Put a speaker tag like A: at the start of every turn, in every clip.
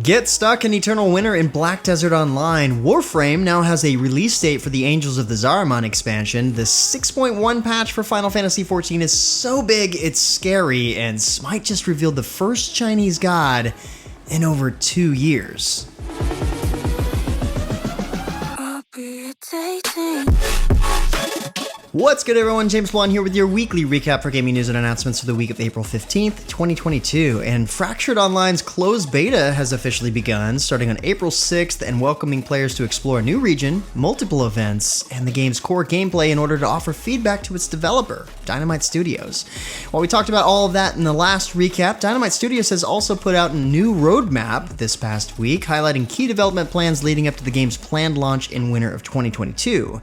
A: Get stuck in Eternal Winter in Black Desert Online. Warframe now has a release date for the Angels of the Zariman expansion. The 6.1 patch for Final Fantasy XIV is so big it's scary, and SMITE just revealed the first Chinese god in over 2 years. What's good, everyone? James Blunt here with your weekly recap for gaming news and announcements for the week of April 15th, 2022. And Fractured Online's closed beta has officially begun, starting on April 6th and welcoming players to explore a new region, multiple events, and the game's core gameplay in order to offer feedback to its developer, Dynamite Studios. While we talked about all of that in the last recap, Dynamite Studios has also put out a new roadmap this past week, highlighting key development plans leading up to the game's planned launch in winter of 2022.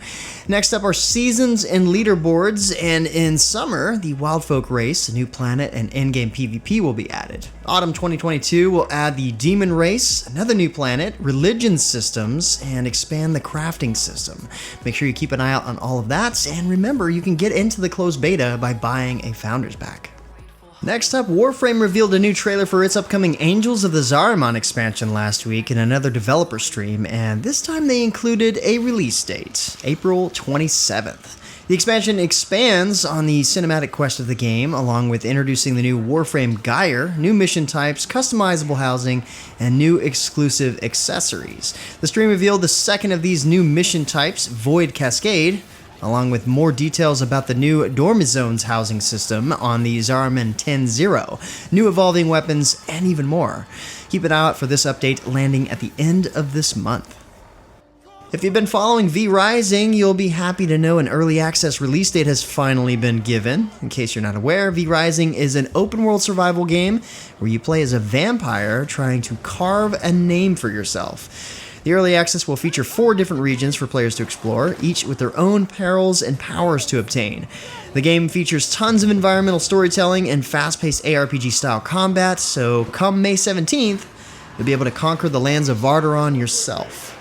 A: Next up are seasons and leaderboards, and in summer, the Wildfolk race, a new planet, and in-game PvP will be added. Autumn 2022 will add the Demon race, another new planet, religion systems, and expand the crafting system. Make sure you keep an eye out on all of that, and remember, you can get into the closed beta by buying a Founder's Pack. Next up, Warframe revealed a new trailer for its upcoming Angels of the Zariman expansion last week in another developer stream, and this time they included a release date, April 27th. The expansion expands on the cinematic quest of the game, along with introducing the new Warframe Gyre, new mission types, customizable housing, and new exclusive accessories. The stream revealed the second of these new mission types, Void Cascade, along with more details about the new Dormizones housing system on the Zariman 10.0, new evolving weapons, and even more. Keep an eye out for this update landing at the end of this month. If you've been following V Rising, you'll be happy to know an early access release date has finally been given. In case you're not aware, V Rising is an open-world survival game where you play as a vampire trying to carve a name for yourself. The early access will feature 4 different regions for players to explore, each with their own perils and powers to obtain. The game features tons of environmental storytelling and fast-paced ARPG-style combat, so come May 17th, you'll be able to conquer the lands of Vardaron yourself.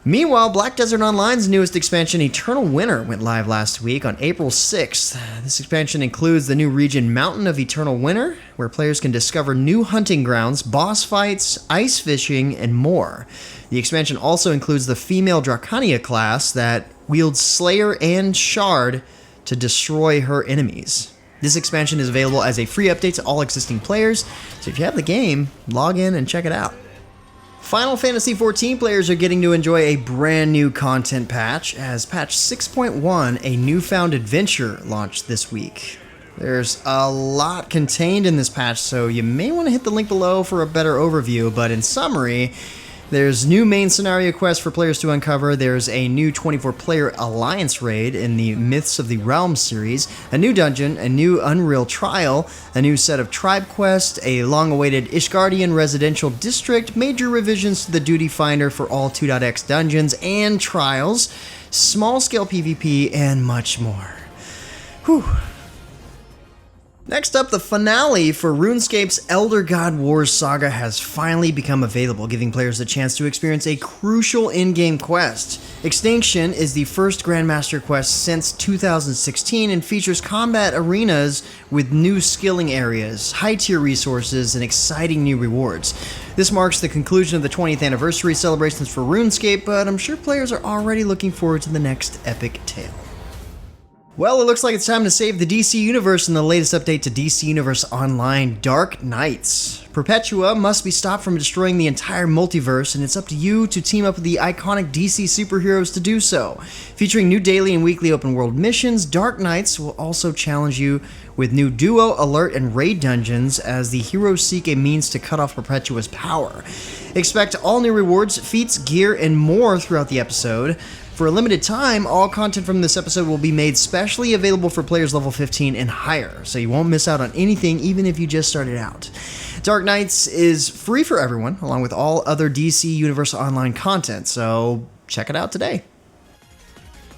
A: Meanwhile, Black Desert Online's newest expansion, Eternal Winter, went live last week on April 6th. This expansion includes the new region Mountain of Eternal Winter, where players can discover new hunting grounds, boss fights, ice fishing, and more. The expansion also includes the female Dracania class that wields Slayer and Shard to destroy her enemies. This expansion is available as a free update to all existing players, so if you have the game, log in and check it out. Final Fantasy XIV players are getting to enjoy a brand new content patch, as patch 6.1, a Newfound adventure, launched this week. There's a lot contained in this patch, so you may want to hit the link below for a better overview, but in summary, there's new main scenario quests for players to uncover, there's a new 24-player alliance raid in the Myths of the Realm series, a new dungeon, a new Unreal Trial, a new set of tribe quests, a long-awaited Ishgardian residential district, major revisions to the Duty Finder for all 2.x dungeons and trials, small-scale PvP, and much more. Whew. Next up, the finale for RuneScape's Elder God Wars saga has finally become available, giving players the chance to experience a crucial in-game quest. Extinction is the first Grandmaster quest since 2016 and features combat arenas with new skilling areas, high-tier resources, and exciting new rewards. This marks the conclusion of the 20th anniversary celebrations for RuneScape, but I'm sure players are already looking forward to the next epic tale. Well, it looks like it's time to save the DC Universe in the latest update to DC Universe Online Dark Knights. Perpetua must be stopped from destroying the entire multiverse, and it's up to you to team up with the iconic DC superheroes to do so. Featuring new daily and weekly open world missions, Dark Knights will also challenge you with new duo, alert, and raid dungeons as the heroes seek a means to cut off Perpetua's power. Expect all new rewards, feats, gear, and more throughout the episode. For a limited time, all content from this episode will be made specially available for players level 15 and higher, so you won't miss out on anything even if you just started out. Dark Knights is free for everyone, along with all other DC Universe Online content, so check it out today.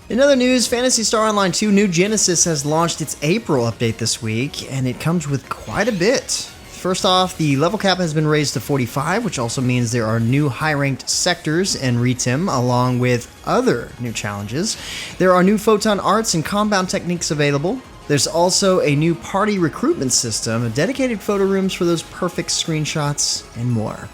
A: In other news, Phantasy Star Online 2 New Genesis has launched its April update this week, and it comes with quite a bit. First off, the level cap has been raised to 45, which also means there are new high-ranked sectors and Ritem, along with other new challenges. There are new photon arts and compound techniques available. There's also a new party recruitment system, dedicated photo rooms for those perfect screenshots, and more.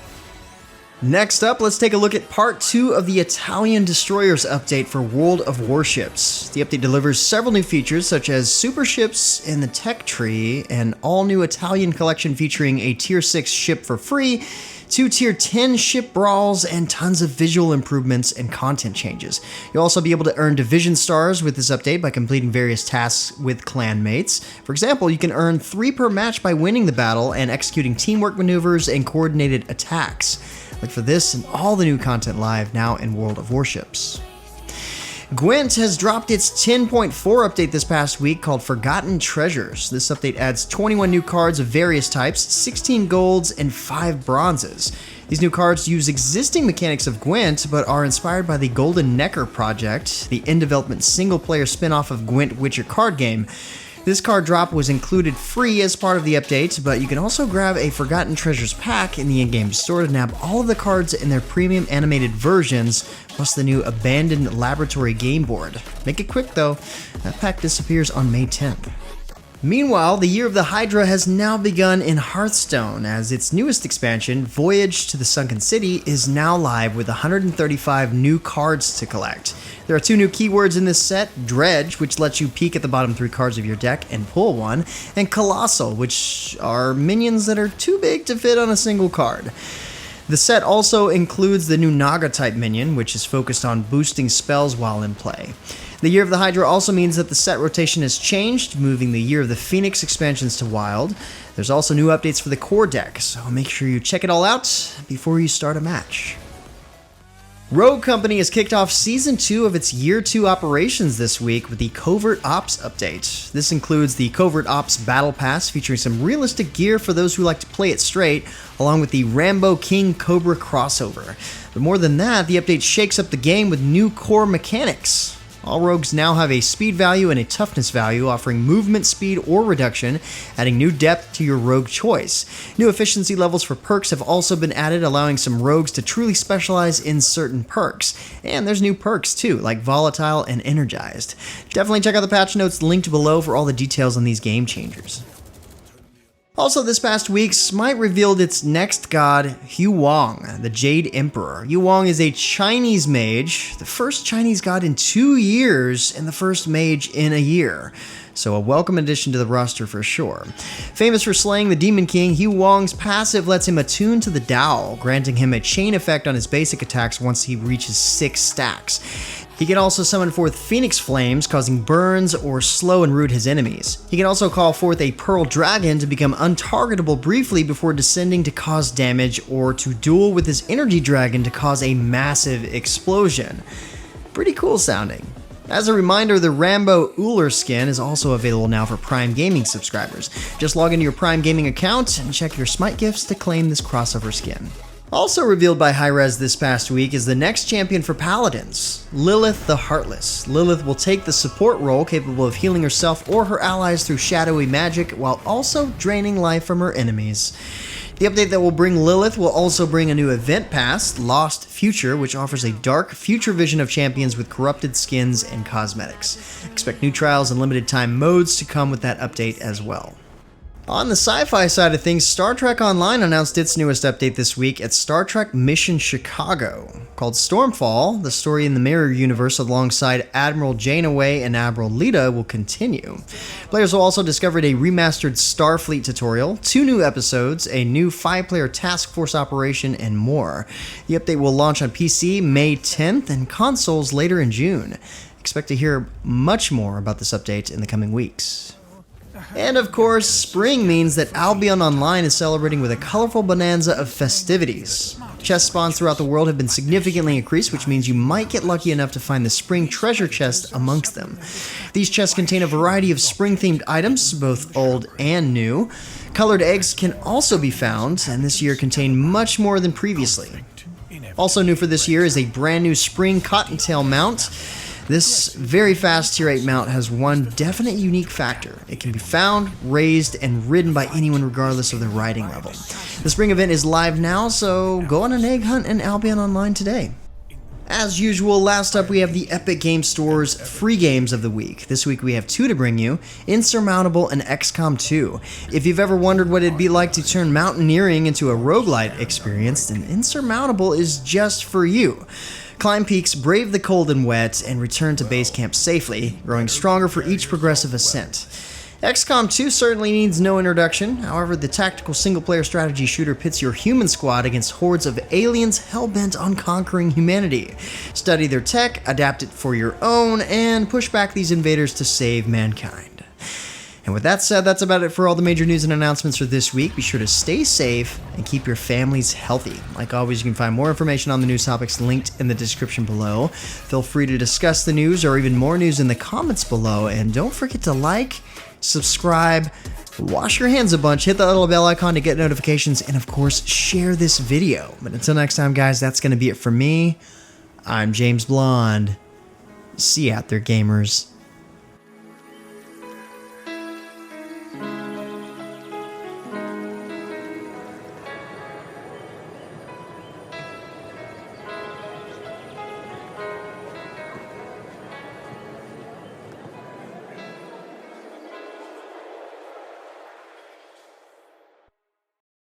A: Next up, let's take a look at part 2 of the Italian Destroyers update for World of Warships. The update delivers several new features such as super ships in the tech tree, an all-new Italian collection featuring a tier 6 ship for free, 2 tier 10 ship brawls, and tons of visual improvements and content changes. You'll also be able to earn division stars with this update by completing various tasks with clan mates. For example, you can earn 3 per match by winning the battle and executing teamwork maneuvers and coordinated attacks. Look for this and all the new content live now in World of Warships. GWENT has dropped its 10.4 update this past week called Forgotten Treasures. This update adds 21 new cards of various types, 16 golds, and 5 bronzes. These new cards use existing mechanics of GWENT, but are inspired by the Golden Necker project, the in-development single-player spin-off of GWENT Witcher card game. This card drop was included free as part of the update, but you can also grab a Forgotten Treasures pack in the in-game store to nab all of the cards in their premium animated versions, plus the new Abandoned Laboratory game board. Make it quick though, that pack disappears on May 10th. Meanwhile, the Year of the Hydra has now begun in Hearthstone, as its newest expansion, Voyage to the Sunken City, is now live with 135 new cards to collect. There are 2 new keywords in this set, Dredge, which lets you peek at the bottom 3 cards of your deck and pull one, and Colossal, which are minions that are too big to fit on a single card. The set also includes the new Naga-type minion, which is focused on boosting spells while in play. The Year of the Hydra also means that the set rotation has changed, moving the Year of the Phoenix expansions to Wild. There's also new updates for the core deck, so make sure you check it all out before you start a match. Rogue Company has kicked off Season 2 of its Year 2 operations this week with the Covert Ops update. This includes the Covert Ops Battle Pass featuring some realistic gear for those who like to play it straight, along with the Rambo King Cobra crossover. But more than that, the update shakes up the game with new core mechanics. All rogues now have a speed value and a toughness value, offering movement speed or reduction, adding new depth to your rogue choice. New efficiency levels for perks have also been added, allowing some rogues to truly specialize in certain perks. And there's new perks too, like Volatile and Energized. Definitely check out the patch notes linked below for all the details on these game changers. Also this past week, SMITE revealed its next god, Huang, the Jade Emperor. Huang is a Chinese mage, the first Chinese god in 2 years, and the first mage in a year. So a welcome addition to the roster for sure. Famous for slaying the Demon King, Huang's passive lets him attune to the Tao, granting him a chain effect on his basic attacks once he reaches 6 stacks. He can also summon forth Phoenix Flames, causing burns or slow and root his enemies. He can also call forth a Pearl Dragon to become untargetable briefly before descending to cause damage, or to duel with his Energy Dragon to cause a massive explosion. Pretty cool sounding. As a reminder, the Rambo Uller skin is also available now for Prime Gaming subscribers. Just log into your Prime Gaming account and check your SMITE gifts to claim this crossover skin. Also revealed by Hi-Rez this past week is the next champion for Paladins, Lilith the Heartless. Lilith will take the support role, capable of healing herself or her allies through shadowy magic, while also draining life from her enemies. The update that will bring Lilith will also bring a new event pass, Lost Future, which offers a dark future vision of champions with corrupted skins and cosmetics. Expect new trials and limited time modes to come with that update as well. On the sci-fi side of things, Star Trek Online announced its newest update this week at Star Trek Mission Chicago. Called Stormfall, the story in the Mirror Universe alongside Admiral Janeway and Admiral Lita will continue. Players will also discover a remastered Starfleet tutorial, 2 new episodes, a new 5-player task force operation, and more. The update will launch on PC May 10th and consoles later in June. Expect to hear much more about this update in the coming weeks. And of course, spring means that Albion Online is celebrating with a colorful bonanza of festivities. Chest spawns throughout the world have been significantly increased, which means you might get lucky enough to find the spring treasure chest amongst them. These chests contain a variety of spring-themed items, both old and new. Colored eggs can also be found, and this year contain much more than previously. Also new for this year is a brand new spring cottontail mount. This very fast tier 8 mount has one definite unique factor. It can be found, raised, and ridden by anyone regardless of their riding level. The spring event is live now, so go on an egg hunt in Albion Online today. As usual, last up we have the Epic Game Store's free games of the week. This week we have two to bring you, Insurmountable and XCOM 2. If you've ever wondered what it'd be like to turn mountaineering into a roguelite experience, then Insurmountable is just for you. Climb peaks, brave the cold and wet, and return to base camp safely, growing stronger for each progressive ascent. XCOM 2 certainly needs no introduction. However, the tactical single-player strategy shooter pits your human squad against hordes of aliens hell-bent on conquering humanity. Study their tech, adapt it for your own, and push back these invaders to save mankind. And with that said, that's about it for all the major news and announcements for this week. Be sure to stay safe and keep your families healthy. Like always, you can find more information on the news topics linked in the description below. Feel free to discuss the news or even more news in the comments below. And don't forget to like, subscribe, wash your hands a bunch, hit that little bell icon to get notifications, and of course, share this video. But until next time, guys, that's going to be it for me. I'm James Blonde. See you out there, gamers.